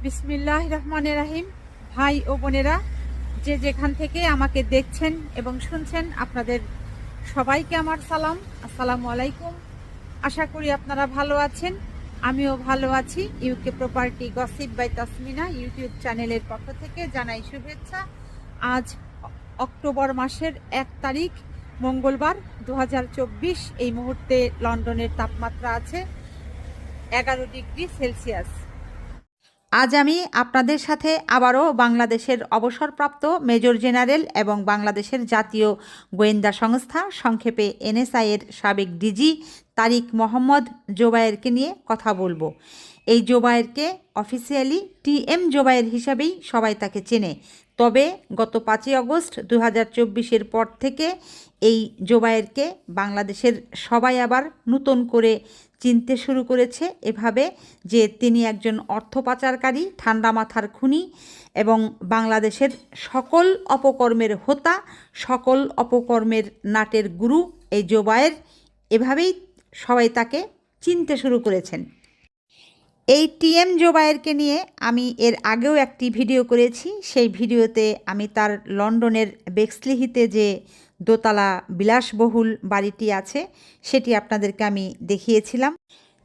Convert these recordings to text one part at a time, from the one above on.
বিসমিল্লাহির রহমানির রহিম। ভাই ও বোনেরা, যে যেখান থেকে আমাকে দেখছেন এবং শুনছেন, আপনাদের সবাইকে আমার সালাম, আসসালামু আলাইকুম। আশা করি আপনারা ভালো আছেন, আমিও ভালো আছি। UK property gossip by Tasmina YouTube চ্যানেলের পক্ষ থেকে জানাই শুভেচ্ছা। আজ অক্টোবর মাসের 1 তারিখ মঙ্গলবার 2024। এই মুহূর্তে লন্ডনের তাপমাত্রা আছে 11 ডিগ্রি সেলসিয়াস। আজ আমি আপনাদের সাথে আবারও বাংলাদেশের অবসরপ্রাপ্ত মেজর জেনারেল এবং বাংলাদেশের জাতীয় গোয়েন্দা সংস্থা সংক্ষেপে এনএসআই এর সাবেক ডিজি তারিক মোহাম্মদ জোবায়েরকে নিয়ে কথা বলবো। এই জোবায়েরকে অফিসিয়ালি টিএম জোবায়ের হিসাবেই সবাই তাকে চেনে। তবে গত 5ই আগস্ট 2024-এর পর থেকে এই জোবায়েরকে বাংলাদেশের সবাই আবার নতুন করে চিনতে শুরু করেছে, এভাবে যে তিনি একজন অর্থ পাচারকারী, ঠান্ডা মাথার খুনি এবং বাংলাদেশের সকল অপকর্মের হোতা, সকল অপকর্মের নাটের গুরু এই জোবায়ের। এভাবেই সবাই তাকে চিনতে শুরু করেছেন। এই টিএম জোবায়েরকে নিয়ে আমি এর আগেও একটি ভিডিও করেছি। সেই ভিডিওতে আমি তার লন্ডনের বেক্সলিহিতে যে দোতলা বিলাসবহুল বাড়িটি আছে সেটি আপনাদেরকে আমি দেখিয়েছিলাম।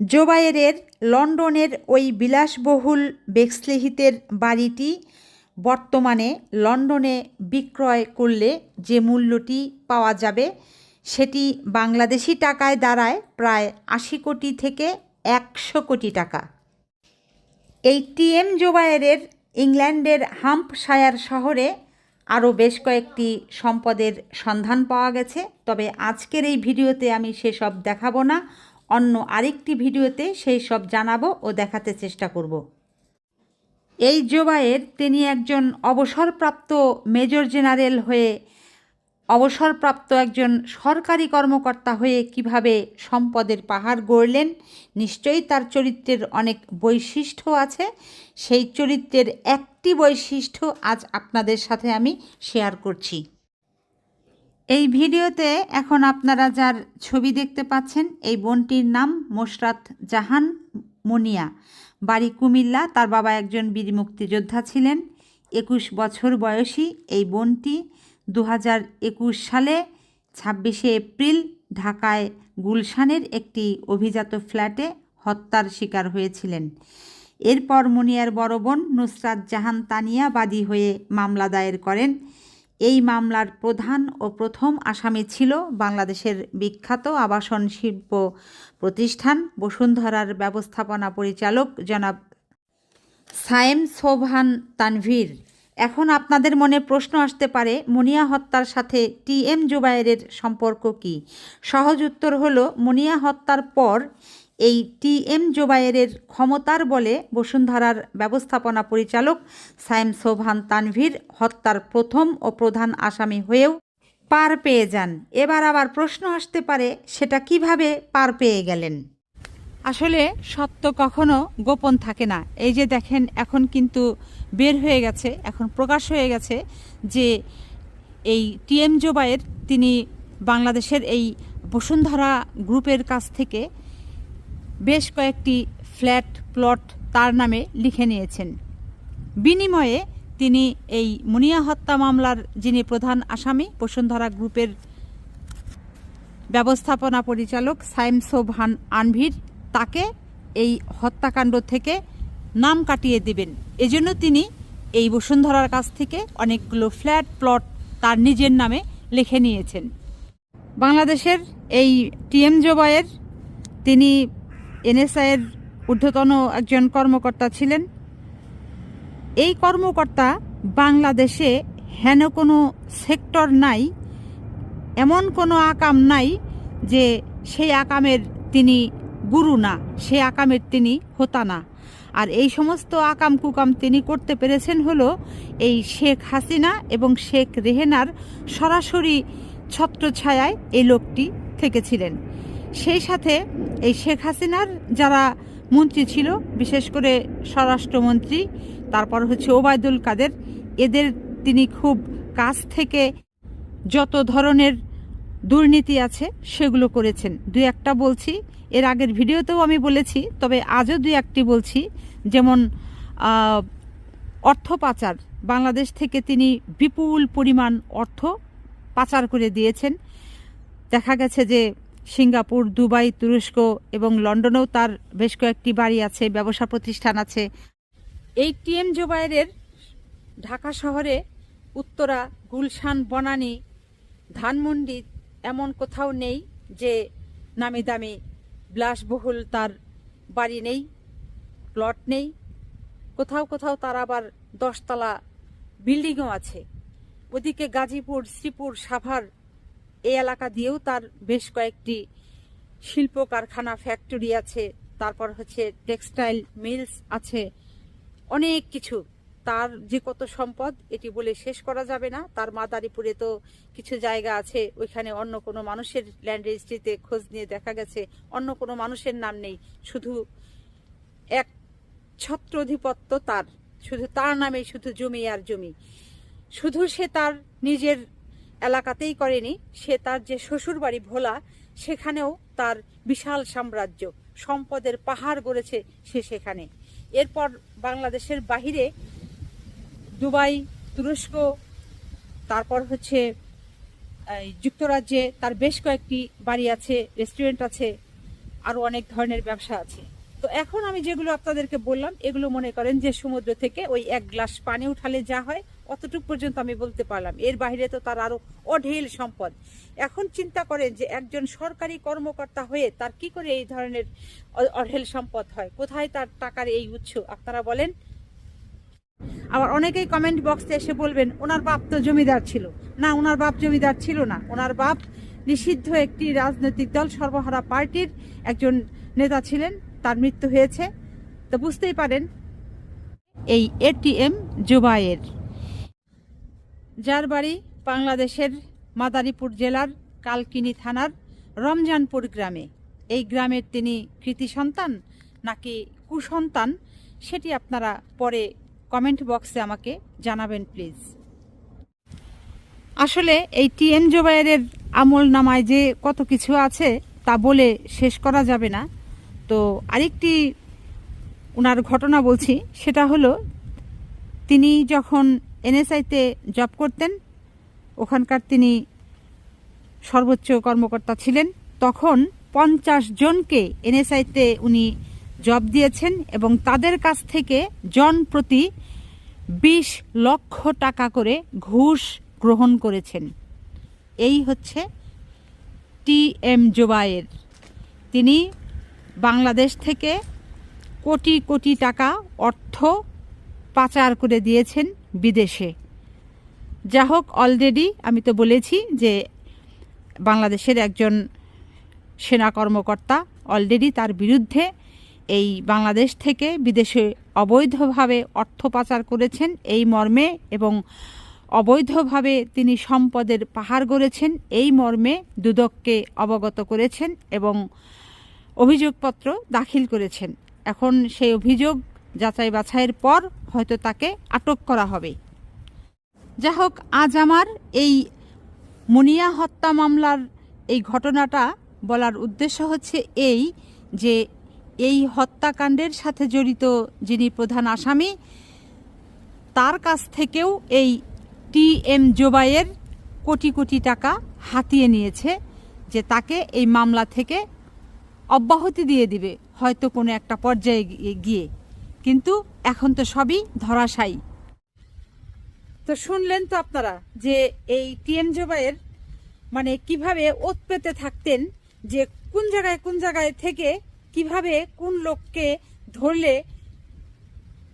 জোবায়েরের লন্ডনের ওই বিলাসবহুল বেক্সলিহিতের বাড়িটি বর্তমানে লন্ডনে বিক্রয় করলে যে মূল্যটি পাওয়া যাবে সেটি বাংলাদেশি টাকায় দাঁড়ায় প্রায় 80 কোটি থেকে 100 কোটি টাকা। এই টিএম জোবায়েরের ইংল্যান্ডের হাম্পশায়ার শহরে আরও বেশ কয়েকটি সম্পদের সন্ধান পাওয়া গেছে। তবে আজকের এই ভিডিওতে আমি সেসব দেখাবো না, অন্য আরেকটি ভিডিওতে সেই সব জানাবো ও দেখাতে চেষ্টা করব। এই জোবায়ের তিনি একজন অবসরপ্রাপ্ত মেজর জেনারেল হয়ে, অবসরপ্রাপ্ত একজন সরকারি কর্মকর্তা হয়ে কিভাবে সম্পদের পাহাড় গড়লেন, নিশ্চয়ই তার চরিত্রের অনেক বৈশিষ্ট্য আছে। সেই চরিত্রের একটি বৈশিষ্ট্য আজ আপনাদের সাথে আমি শেয়ার করছি। এই ভিডিওতে এখন আপনারা যার ছবি দেখতে পাচ্ছেন, এই বোনটির নাম মোশরাত জাহান মুনিয়া, বাড়ি কুমিল্লা। তার বাবা একজন বীর মুক্তিযোদ্ধা ছিলেন। 21 বছর বয়সী এই বোনটি 2021 সালে 26শে এপ্রিল ঢাকায় গুলশানের একটি অভিজাত ফ্ল্যাটে হত্যার শিকার হয়েছিলেন। এরপর মুনিয়ার বড় বোন নুসরাত জাহান তানিয়া বাদী হয়ে মামলা দায়ের করেন। এই মামলার প্রধান ও প্রথম আসামি ছিল বাংলাদেশের বিখ্যাত আবাসন শিল্প প্রতিষ্ঠান বসুন্ধরার ব্যবস্থাপনা পরিচালক জনাব সায়েম সোবহান তানভীর। এখন আপনাদের মনে প্রশ্ন আসতে পারে, মুনিয়া হত্যার সাথে টিএম জোবায়েরের সম্পর্ক কী? সহজ উত্তর হলো, মুনিয়া হত্যার পর এই টিএম জোবায়েরের ক্ষমতার বলে বসুন্ধরার ব্যবস্থাপনা পরিচালক সায়েম সোবহান তানভীর হত্যার প্রথম ও প্রধান আসামি হয়েও পার পেয়ে যান। এবার আবার প্রশ্ন আসতে পারে, সেটা কিভাবে পার পেয়ে গেলেন? আসলে সত্য কখনো গোপন থাকে না। এই যে দেখেন, এখন কিন্তু বের হয়ে গেছে, এখন প্রকাশ হয়ে গেছে যে এই টিএম জোবায়ের তিনি বাংলাদেশের এই বসুন্ধরা গ্রুপের কাছ থেকে বেশ কয়েকটি ফ্ল্যাট প্লট তার নামে লিখে নিয়েছেন। বিনিময়ে তিনি এই মুনিয়া হত্যা মামলার যিনি প্রধান আসামি বসুন্ধরা গ্রুপের ব্যবস্থাপনা পরিচালক সায়েম সোবহান আনভীর, তাকে এই হত্যাকাণ্ড থেকে নাম কাটিয়ে দিবেন। এজন্য তিনি এই বসুন্ধরার কাছ থেকে অনেকগুলো ফ্ল্যাট প্লট তার নিজের নামে লিখে নিয়েছেন। বাংলাদেশের এই টিএম জোবায়ের তিনি এনএসআইয়ের ঊর্ধ্বতন একজন কর্মকর্তা ছিলেন। এই কর্মকর্তা বাংলাদেশে হেন কোনো সেক্টর নাই, এমন কোনো আকাম নাই যে সেই আকামের তিনি গুরু না, সে আকামের তিনি হোতা না। আর এই সমস্ত আকাম কুকাম তিনি করতে পেরেছেন হলো এই শেখ হাসিনা এবং শেখ রেহেনার সরাসরি ছত্রছায়ায় এই লোকটি থেকেছিলেন। সেই সাথে এই শেখ হাসিনার যারা মন্ত্রী ছিল, বিশেষ করে স্বরাষ্ট্রমন্ত্রী, তারপর হচ্ছে ওবায়দুল কাদের, এদের তিনি খুব কাছ থেকে যত ধরনের দুর্নীতি আছে সেগুলো করেছেন। দুই একটা বলছি, এর আগের ভিডিওতেও আমি বলেছি, তবে আজও দুই একটি বলছি। যেমন অর্থ পাচার, বাংলাদেশ থেকে তিনি বিপুল পরিমাণ অর্থ পাচার করে দিয়েছেন। দেখা গেছে যে সিঙ্গাপুর, দুবাই, তুরস্ক এবং লন্ডনেও তার বেশ কয়েকটি বাড়ি আছে, ব্যবসা প্রতিষ্ঠান আছে। এই টিএম জুবায়েরের ঢাকা শহরে উত্তরা, গুলশান, বনানী, ধানমন্ডি এমন কোথাও নেই যে নামি দামি বিলাসবহুল তার বাড়ি নেই, প্লট নেই। কোথাও কোথাও তার আবার 10 তলা বিল্ডিংও আছে। ওদিকে গাজীপুর, শ্রীপুর, সাভার এই এলাকা দিয়েও তার বেশ কয়েকটি শিল্প কারখানা, ফ্যাক্টরি আছে। তারপর হচ্ছে টেক্সটাইল মিলস আছে, অনেক কিছু। তার যে কত সম্পদ এটি বলে শেষ করা যাবে না। তার মাদারীপুরে তো কিছু জায়গা আছে, ওইখানে অন্য কোনো মানুষের ল্যান্ড রেজিস্ট্রিতে খোঁজ নিয়ে দেখা গেছে অন্য কোনো মানুষের নাম নেই, শুধু এক ছত্র অধিপত্য তার, শুধু তার নামে শুধু জমি আর জমি। শুধু সে তার নিজের এলাকাতেই করেনি, সে তার যে শ্বশুর বাড়ি ভোলা, সেখানেও তার বিশাল সাম্রাজ্য, সম্পদের পাহাড় গড়েছে সে সেখানে। এরপর বাংলাদেশের বাহিরে দুবাই, তুরস্ক, তারপর হচ্ছে যুক্তরাজ্যে তার বেশ কয়েকটি বাড়ি আছে, রেস্টুরেন্ট আছে, আরও অনেক ধরনের ব্যবসা আছে। তো এখন আমি যেগুলো আপনাদেরকে বললাম, এগুলো মনে করেন যে সমুদ্র থেকে ওই 1 গ্লাস পানি উঠালে যা হয় অতটুকু পর্যন্ত আমি বলতে পারলাম। এর বাইরে তো তার আরো অঢেল সম্পদ। এখন চিন্তা করেন যে একজন সরকারি কর্মকর্তা হয়ে তার কি করে এই ধরনের অঢেল সম্পদ হয়, কোথায় তার টাকার এই উৎস আপনারা বলেন। আবার অনেকেই কমেন্ট বক্সে এসে বলবেন ওনার বাপ তো জমিদার ছিল। না, ওনার বাপ জমিদার ছিল না। ওনার বাপ নিষিদ্ধ একটি রাজনৈতিক দল সর্বহারা পার্টির একজন নেতা ছিলেন, তার মৃত্যু হয়েছে। তো বুঝতেই পারেন এই এটিএম জুবায়ের, যার বাড়ি বাংলাদেশের মাদারীপুর জেলার কালকিনি থানার রমজানপুর গ্রামে। এই গ্রামের তিনি কৃতি সন্তান নাকি কুসন্তান, সেটি আপনারা পরে কমেন্ট বক্সে আমাকে জানাবেন প্লিজ। আসলে এই টিএম জুবায়েরের আমল নামায় যে কত কিছু আছে তা বলে শেষ করা যাবে না। তো আরেকটি ওনার ঘটনা বলছি, সেটা হলো তিনি যখন এনএসআইতে জব করতেন, ওখানকার তিনি সর্বোচ্চ কর্মকর্তা ছিলেন, তখন 50 জনকে এনএসআইতে উনি জব দিয়েছেন এবং তাদের কাছ থেকে জন প্রতি 20 লক্ষ টাকা করে ঘুষ গ্রহণ করেছেন। এই হচ্ছে টিএম জুবায়ের। তিনি বাংলাদেশ থেকে কোটি কোটি টাকা অর্থ পাচার করে দিয়েছেন বিদেশে। যা হোক, অলরেডি আমি তো বলেছি যে বাংলাদেশের একজন সেনা কর্মকর্তা অলরেডি তার বিরুদ্ধে এই বাংলাদেশ থেকে বিদেশে অবৈধভাবে অর্থ পাচার করেছেন এই মর্মে, এবং অবৈধভাবে তিনি সম্পদের পাহাড় গড়েছেন এই মর্মে দুদককে অবগত করেছেন এবং অভিযোগপত্র দাখিল করেছেন। এখন সেই অভিযোগ যাচাই বাছাইয়ের পর হয়তো তাকে আটক করা হবে। যা হোক, আজ আমার এই মুনিয়া হত্যা মামলার এই ঘটনাটা বলার উদ্দেশ্য হচ্ছে এই যে এই হত্যাকাণ্ডের সাথে জড়িত যিনি প্রধান আসামি, তার কাছ থেকেও এই টিএম জুবায়ের কোটি কোটি টাকা হাতিয়ে নিয়েছে, যে তাকে এই মামলা থেকে অব্যাহতি দিয়ে দিবে হয়তো কোনো একটা পর্যায়ে গিয়ে, কিন্তু এখন তো সবই ধরাশায়ী। তো শুনলেন তো আপনারা যে এই টিএম জুবায়ের মানে কিভাবে ওত পেতে থাকতেন, যে কোন জায়গায় থেকে কিভাবে কোন লোককে ধরলে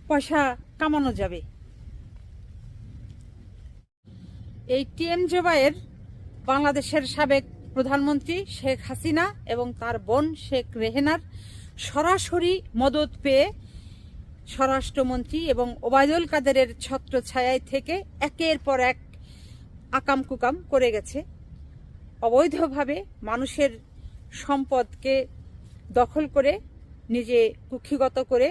পয়সা কামানো যাবে। এই টিএম জুবায়ের বাংলাদেশের সাবেক প্রধানমন্ত্রী শেখ হাসিনা এবং তার বোন শেখ রেহেনার সরাসরি মদত পেয়ে স্বরাষ্ট্রমন্ত্রী এবং ওবায়দুল কাদেরের ছত্রছায়ায় থেকে একের পর এক আকাম কুকাম করে গেছে। অবৈধভাবে মানুষের সম্পদকে দখল করে নিজে কুক্ষিগত করে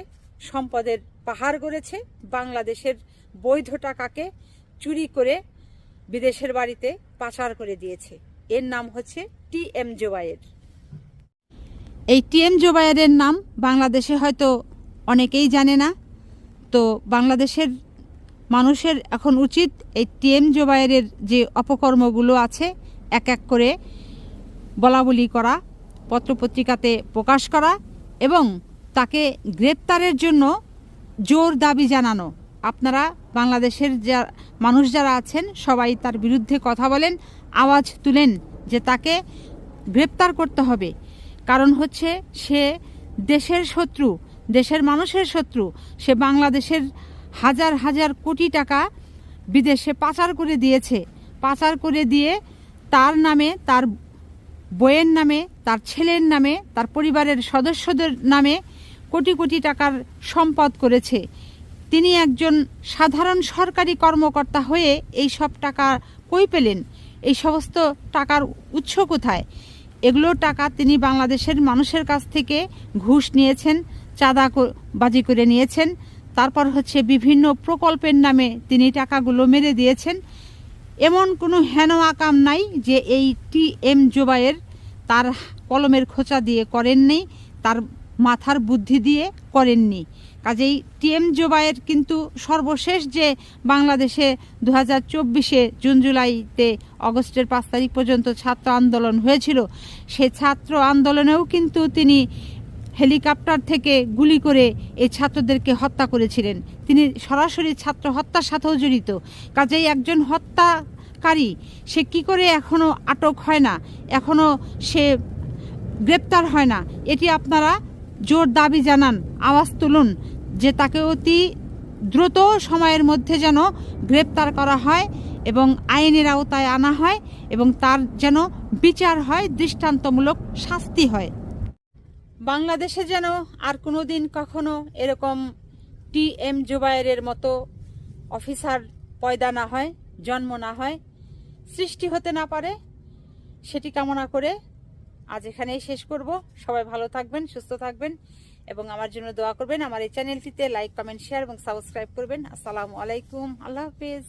সম্পদের পাহাড় গড়েছে। বাংলাদেশের বৈধ টাকাকে চুরি করে বিদেশের বাড়িতে পাচার করে দিয়েছে। এর নাম হচ্ছে টিএম জুবায়ের। এই টিএম জুবায়েরের নাম বাংলাদেশে হয়তো অনেকেই জানে না, তো বাংলাদেশের মানুষের এখন উচিত এই টিএম জুবায়েরের যে অপকর্মগুলো আছে এক এক করে বলাবলি করা, পত্রপত্রিকাতে প্রকাশ করা এবং তাকে গ্রেপ্তারের জন্য জোর দাবি জানানো। আপনারা বাংলাদেশের মানুষ যারা আছেন সবাই তার বিরুদ্ধে কথা বলেন, আওয়াজ তুলেন যে তাকে গ্রেপ্তার করতে হবে। কারণ হচ্ছে সে দেশের শত্রু, দেশের মানুষের শত্রু। সে বাংলাদেশের হাজার হাজার কোটি টাকা বিদেশে পাচার করে দিয়েছে। পাচার করে দিয়ে তার নামে, তার বইয়ের নামে, তার ছেলের নামে, তার পরিবারের সদস্যদের নামে কোটি কোটি টাকার সম্পদ করেছে। তিনি একজন সাধারণ সরকারি কর্মকর্তা হয়ে এই সব টাকা কই পেলেন? এই সমস্ত টাকার উৎস কোথায়? এগুলো টাকা তিনি বাংলাদেশের মানুষের কাছ থেকে ঘুষ নিয়েছেন, চাঁদাবাজি করে নিয়েছেন। তারপর হচ্ছে বিভিন্ন প্রকল্পের নামে তিনি টাকাগুলো মেরে দিয়েছেন। এমন কোনো হেন আকাম নাই যে এই টিএম জুবায়ের তার কলমের খোঁচা দিয়ে করেননি, তার মাথার বুদ্ধি দিয়ে করেননি। কাজেই টিএম জুবায়ের কিন্তু সর্বশেষ যে বাংলাদেশে 2024-এ জুন জুলাইতে অগস্টের 5 তারিখ পর্যন্ত ছাত্র আন্দোলন হয়েছিল, সেই ছাত্র আন্দোলনেও কিন্তু তিনি হেলিকপ্টার থেকে গুলি করে এই ছাত্রদেরকে হত্যা করেছিলেন। তিনি সরাসরি ছাত্র হত্যার সাথেও জড়িত। কাজেই একজন হত্যাকারী সে কি করে এখনও আটক হয় না, এখনও সে গ্রেপ্তার হয় না? এটি আপনারা জোর দাবি জানান, আওয়াজ তুলুন যে তাকে অতি দ্রুত সময়ের মধ্যে যেন গ্রেপ্তার করা হয় এবং আইনের আওতায় আনা হয় এবং তার যেন বিচার হয়, দৃষ্টান্তমূলক শাস্তি হয়। বাংলাদেশে যেন আর কোনো দিন কখনো এরকম টিএম জুবায়েরের মতো অফিসার পয়দা না হয়, জন্ম না হয়, সৃষ্টি হতে না পারে, সেটি কামনা করে আজ এখানেই শেষ করব। সবাই ভালো থাকবেন, সুস্থ থাকবেন এবং আমার জন্য দোয়া করবেন। আমার এই চ্যানেলটিতে লাইক, কমেন্ট, শেয়ার এবং সাবস্ক্রাইব করবেন। আসসালামু আলাইকুম, আল্লাহ হাফেজ।